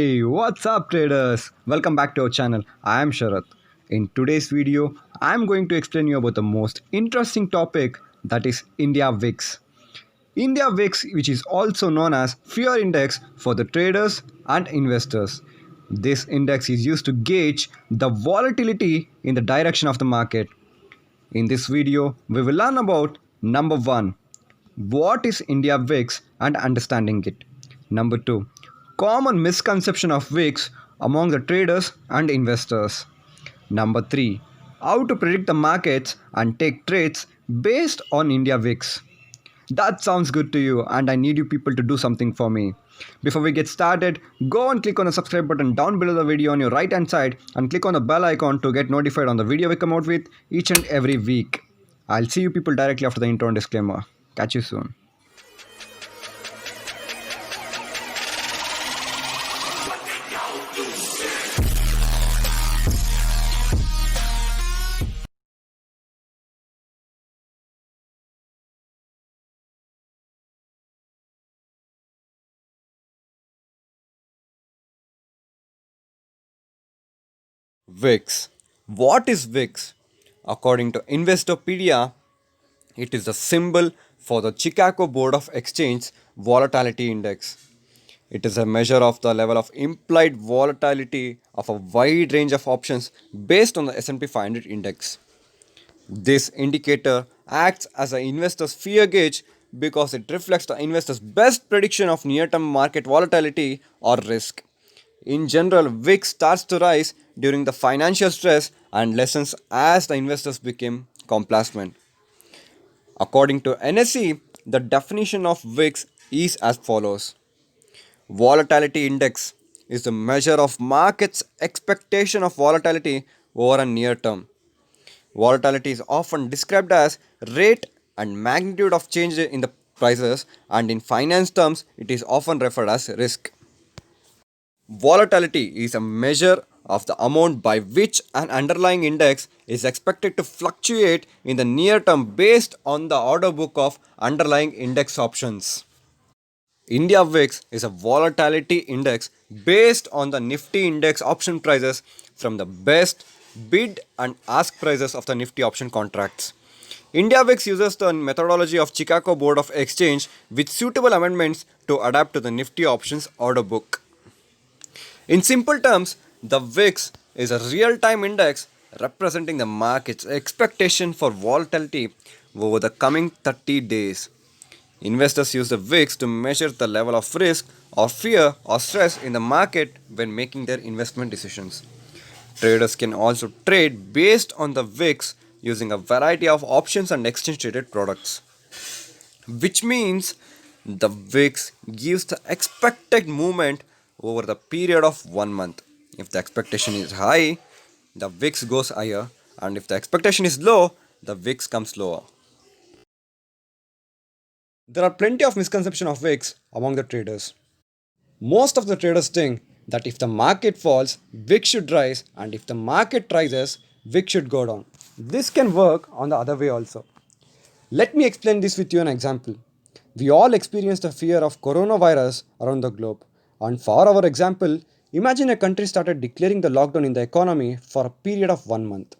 Hey, what's up traders? Welcome back to our channel. I am Sharath. In today's video, I am going to explain you about the most interesting topic, that is India VIX. India VIX, which is also known as fear index for the traders and investors. This index is used to gauge the volatility in the direction of the market. In this video, we will learn about number 1, what is India VIX and understanding it. Number 2, common misconception of VIX among the traders and investors. Number 3, how to predict the markets and take trades based on India VIX. That sounds good to you, and I need you people to do something for me. Before we get started, go and click on the subscribe button down below the video on your right hand side and click on the bell icon to get notified on the video we come out with each and every week. I'll see you people directly after the intro and disclaimer. Catch you soon. VIX. What is VIX? According to Investopedia, it is the symbol for the Chicago Board of Exchange Volatility Index. It is a measure of the level of implied volatility of a wide range of options based on the S&P 500 index. This indicator acts as an investor's fear gauge because it reflects the investor's best prediction of near-term market volatility or risk. In general, VIX starts to rise during the financial stress and lessens as the investors become complacent. According to NSE, the definition of VIX is as follows. Volatility index is the measure of market's expectation of volatility over a near term. Volatility is often described as rate and magnitude of change in the prices, and in finance terms, it is often referred as risk. Volatility is a measure of the amount by which an underlying index is expected to fluctuate in the near term based on the order book of underlying index options. India VIX is a volatility index based on the Nifty index option prices from the best bid and ask prices of the Nifty option contracts. India VIX uses the methodology of Chicago Board of Exchange with suitable amendments to adapt to the Nifty options order book. In simple terms, the VIX is a real-time index representing the market's expectation for volatility over the coming 30 days. Investors use the VIX to measure the level of risk or fear or stress in the market when making their investment decisions. Traders can also trade based on the VIX using a variety of options and exchange traded products, which means the VIX gives the expected movement over the period of 1 month. If the expectation is high, the VIX goes higher, and if the expectation is low, the VIX comes lower. There are plenty of misconceptions of VIX among the traders. Most of the traders think that if the market falls, VIX should rise, and if the market rises, VIX should go down. This can work on the other way also. Let me explain this with you an example. We all experienced the fear of coronavirus around the globe. And for our example, imagine a country started declaring the lockdown in the economy for a period of 1 month.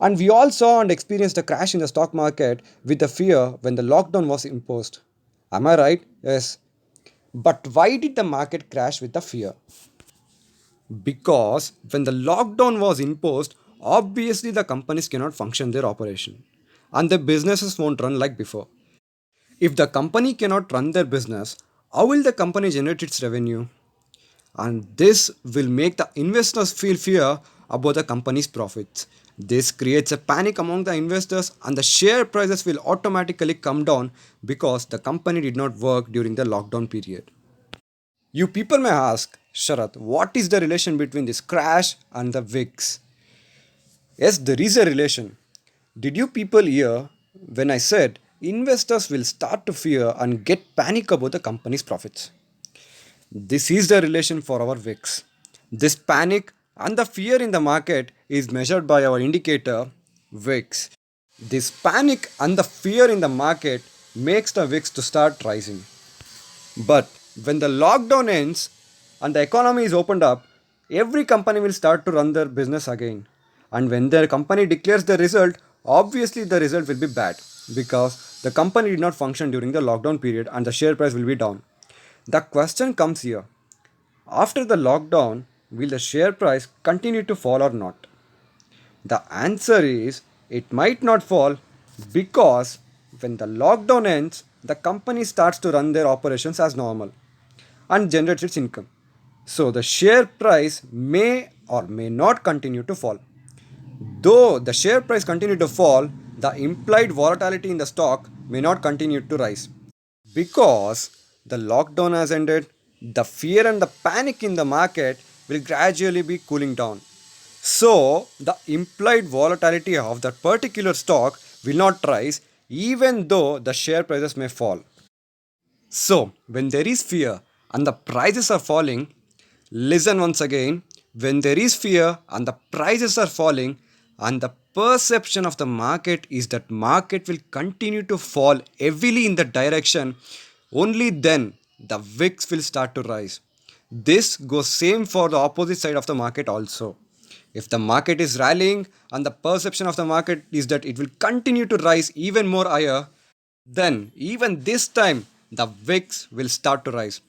And we all saw and experienced a crash in the stock market with the fear when the lockdown was imposed. Am I right? Yes. But why did the market crash with the fear? Because when the lockdown was imposed, obviously the companies cannot function their operation and the businesses won't run like before. If the company cannot run their business, how will the company generate its revenue? And this will make the investors feel fear about the company's profits. This creates a panic among the investors, and the share prices will automatically come down because the company did not work during the lockdown period. You people may ask, Sharath, what is the relation between this crash and the VIX? Yes, there is a relation. Did you people hear when I said investors will start to fear and get panic about the company's profits? This is the relation for our VIX. This panic and the fear in the market is measured by our indicator VIX. This panic and the fear in the market makes the VIX to start rising. But when the lockdown ends, and the economy is opened up, every company will start to run their business again. And when their company declares the result, obviously the result will be bad because the company did not function during the lockdown period and the share price will be down. The question comes here, after the lockdown, will the share price continue to fall or not? The answer is it might not fall because when the lockdown ends, the company starts to run their operations as normal and generates its income. So the share price may or may not continue to fall. Though the share price continue to fall, the implied volatility in the stock may not continue to rise. Because the lockdown has ended, the fear and the panic in the market will gradually be cooling down. So, the implied volatility of that particular stock will not rise even though the share prices may fall. So, when there is fear and the prices are falling, listen once again. When there is fear and the prices are falling, and the perception of the market is that market will continue to fall heavily in that direction, only then the VIX will start to rise. This goes same for the opposite side of the market also. If the market is rallying and the perception of the market is that it will continue to rise even more higher, then, even this time, the VIX will start to rise.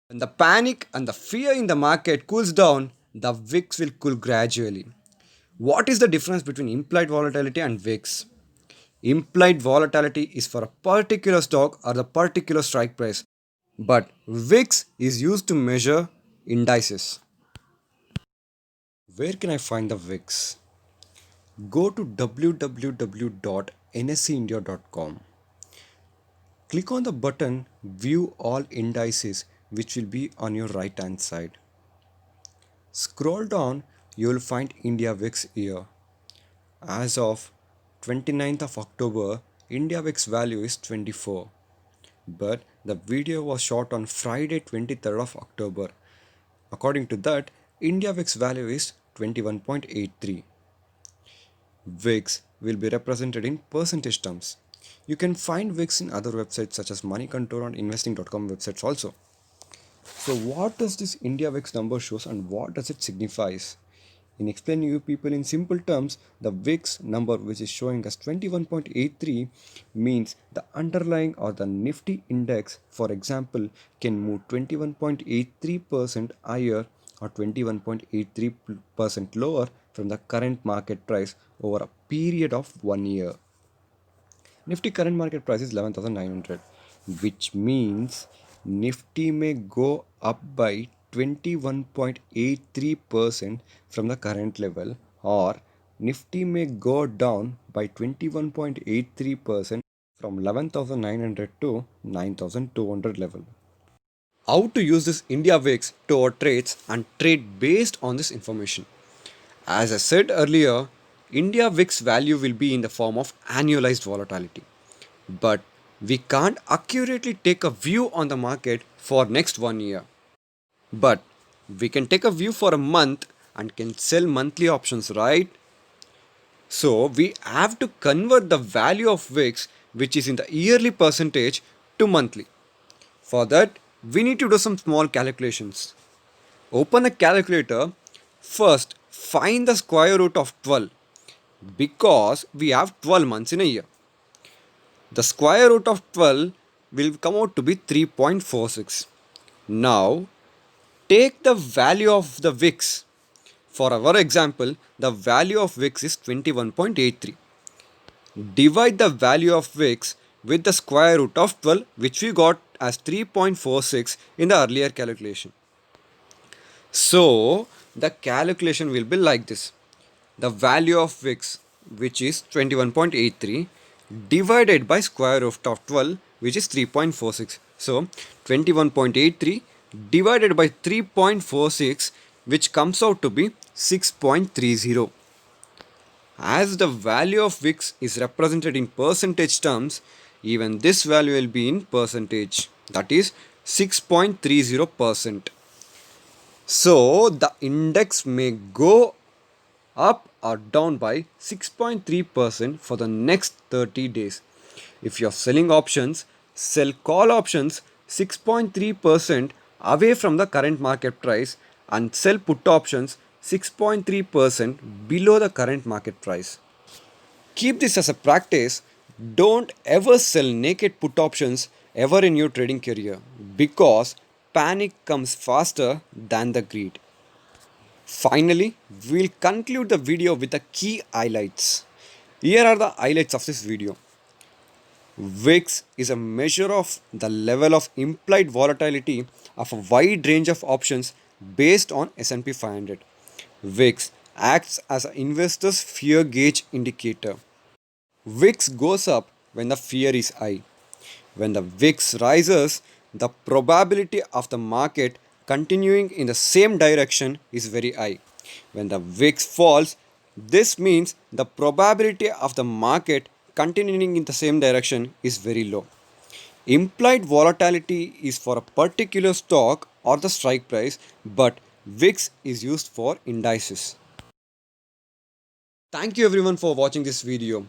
When the panic and the fear in the market cools down, the VIX will cool gradually. What is the difference between implied volatility and VIX? Implied volatility is for a particular stock or the particular strike price, but VIX is used to measure indices. Where can I find the VIX? Go to www.nseindia.com. Click on the button View All Indices, which will be on your right hand side. Scroll down, you will find India VIX here. As of 29th of October, India VIX value is 24. But the video was shot on Friday 23rd of October. According to that, India VIX value is 21.83. VIX will be represented in percentage terms. You can find VIX in other websites such as Money Control and Investing.com websites also. So what does this India VIX number shows and what does it signifies? In explaining you people in simple terms, the VIX number which is showing as 21.83 means the underlying or the Nifty index, for example, can move 21.83% higher or 21.83% lower from the current market price over a period of 1 year. Nifty current market price is 11,900, which means Nifty may go up by 21.83% from the current level, or Nifty may go down by 21.83% from 11,900 to 9,200 level. How to use this India VIX to our trades and trade based on this information? As I said earlier, India VIX value will be in the form of annualized volatility. But we can't accurately take a view on the market for next 1 year. But we can take a view for a month and can sell monthly options, right? So we have to convert the value of VIX, which is in the yearly percentage, to monthly. For that, we need to do some small calculations. Open a calculator. First, find the square root of 12 because we have 12 months in a year. The square root of 12 will come out to be 3.46. Now, take the value of the VIX. For our example, the value of VIX is 21.83. Divide the value of VIX with the square root of 12, which we got as 3.46 in the earlier calculation. So, the calculation will be like this. The value of VIX, which is 21.83, divided by square root of 12, which is 3.46. So, 21.83 divided by 3.46, which comes out to be 6.30. As the value of VIX is represented in percentage terms, even this value will be in percentage, that is 6.30%. So the index may go up or down by 6.3% for the next 30 days. If you're selling options, sell call options 6.3% away from the current market price and sell put options 6.3% below the current market price. Keep this as a practice. Don't ever sell naked put options ever in your trading career because panic comes faster than the greed. Finally, we'll conclude the video with the key highlights. Here are the highlights of this video. VIX is a measure of the level of implied volatility of a wide range of options based on S&P 500. VIX acts as an investor's fear gauge indicator. VIX goes up when the fear is high. When the VIX rises, the probability of the market continuing in the same direction is very high. When the VIX falls, this means the probability of the market continuing in the same direction is very low. Implied volatility is for a particular stock or the strike price, but VIX is used for indices. Thank you everyone for watching this video.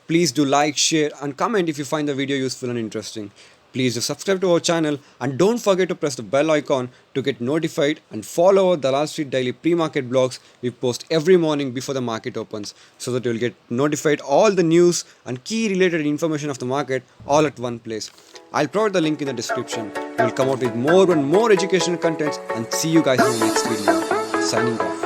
Please do like, share and comment if you find the video useful and interesting. Please do subscribe to our channel and don't forget to press the bell icon to get notified and follow our Dalal Street Daily pre-market blogs we post every morning before the market opens so that you'll get notified all the news and key related information of the market all at one place. I'll provide the link in the description. We'll come out with more and more educational content and see you guys in the next video. Signing off.